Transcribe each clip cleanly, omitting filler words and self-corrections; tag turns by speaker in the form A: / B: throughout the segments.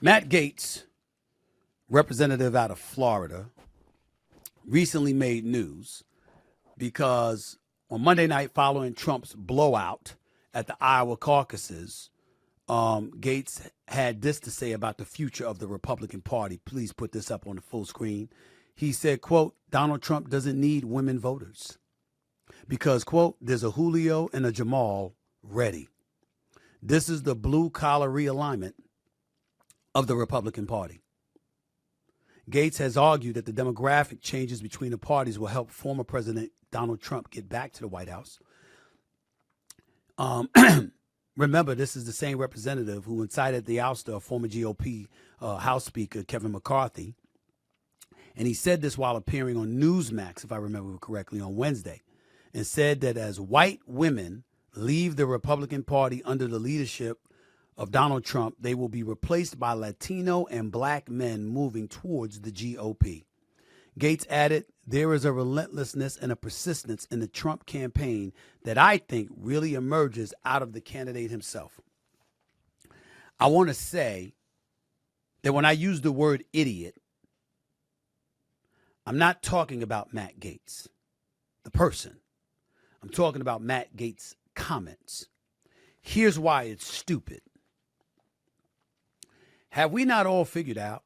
A: Matt Gaetz, representative out of Florida, recently made news because on Monday night following Trump's blowout at the Iowa caucuses, Gaetz had this to say about the future of the Republican Party. Please put this up on the full screen. He said, quote, Donald Trump doesn't need women voters because, quote, there's a Julio and a Jamal ready. This is the blue collar realignment of the Republican Party. Gaetz has argued that the demographic changes between the parties will help former President Donald Trump get back to the White House. Remember, this is the same representative who incited the ouster of former GOP House Speaker Kevin McCarthy. And he said this while appearing on Newsmax, if I remember correctly, on Wednesday, and said that as white women leave the Republican Party under the leadership of Donald Trump, they will be replaced by Latino and black men moving towards the GOP. Gaetz added, there is a relentlessness and a persistence in the Trump campaign that I think really emerges out of the candidate himself. I want to say that when I use the word idiot, I'm not talking about Matt Gaetz, the person. I'm talking about Matt Gaetz' comments. Here's why it's stupid. Have we not all figured out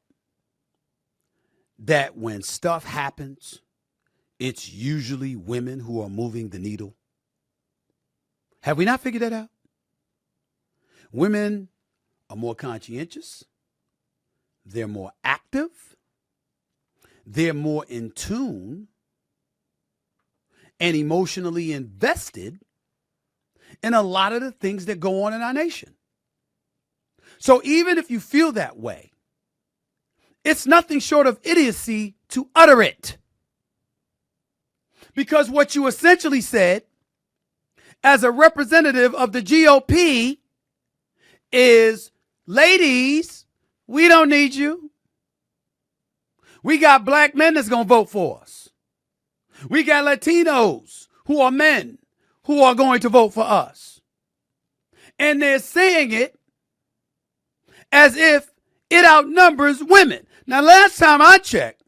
A: that when stuff happens, it's usually women who are moving the needle? Have we not figured that out? Women are more conscientious. They're more active. They're more in tune and emotionally invested in a lot of the things that go on in our nation. So even if you feel that way, it's nothing short of idiocy to utter it. Because what you essentially said as a representative of the GOP is, ladies, we don't need you. We got black men that's going to vote for us. We got Latinos who are men who are going to vote for us. And they're saying it as if it outnumbers women. Now, last time I checked,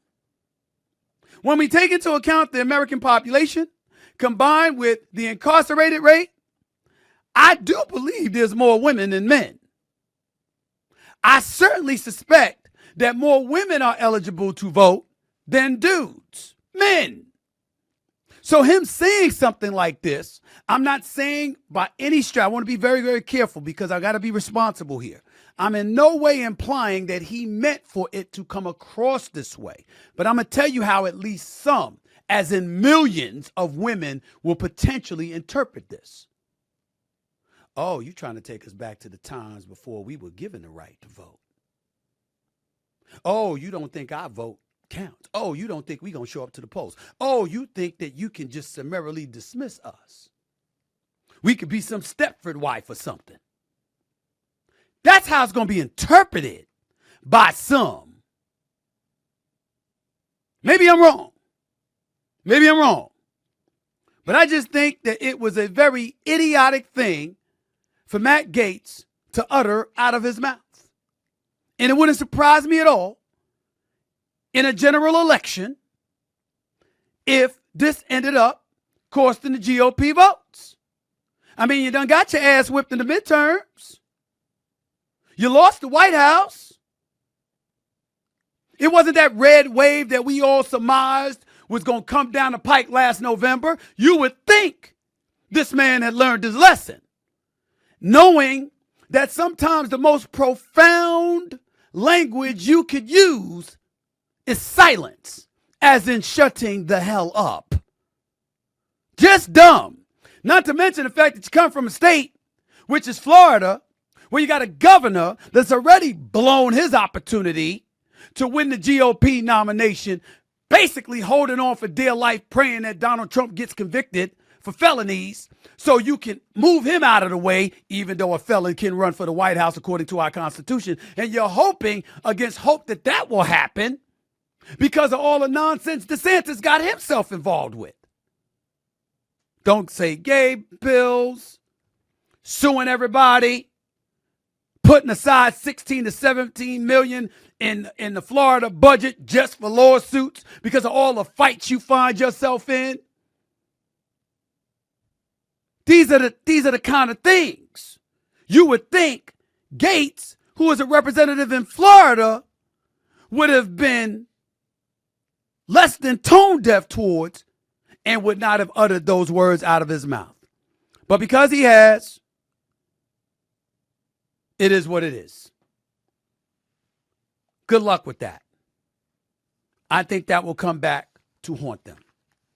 A: when we take into account the American population combined with the incarcerated rate, I do believe there's more women than men. I certainly suspect that more women are eligible to vote than dudes, men. So him saying something like this, I'm not saying by any stretch, I want to be very, very careful because I got to be responsible here. I'm in no way implying that he meant for it to come across this way. But I'm going to tell you how at least some, as in millions of women, will potentially interpret this. Oh, you're trying to take us back to the times before we were given the right to vote. Oh, you don't think our vote counts. Oh, you don't think we're going to show up to the polls. Oh, you think that you can just summarily dismiss us. We could be some Stepford wife or something. That's how it's going to be interpreted by some. Maybe I'm wrong. Maybe I'm wrong. But I just think that it was a very idiotic thing for Matt Gaetz to utter out of his mouth. And it wouldn't surprise me at all in a general election if this ended up costing the GOP votes. I mean, you done got your ass whipped in the midterms. You lost the White House. It wasn't that red wave that we all surmised was going to come down the pike last November. You would think this man had learned his lesson, knowing that sometimes the most profound language you could use is silence, as in shutting the hell up. Just dumb. Not to mention the fact that you come from a state, which is Florida, where you got a governor that's already blown his opportunity to win the GOP nomination, basically holding on for dear life, praying that Donald Trump gets convicted for felonies so you can move him out of the way, even though a felon can run for the White House according to our Constitution. And you're hoping against hope that that will happen because of all the nonsense DeSantis got himself involved with. Don't say gay bills, suing everybody, putting aside 16 to 17 million in the Florida budget just for lawsuits because of all the fights you find yourself in. These are the kind of things you would think Gaetz, who is a representative in Florida, would have been less than tone deaf towards and would not have uttered those words out of his mouth. But because he has, it is what it is. Good luck with that. I think that will come back to haunt them.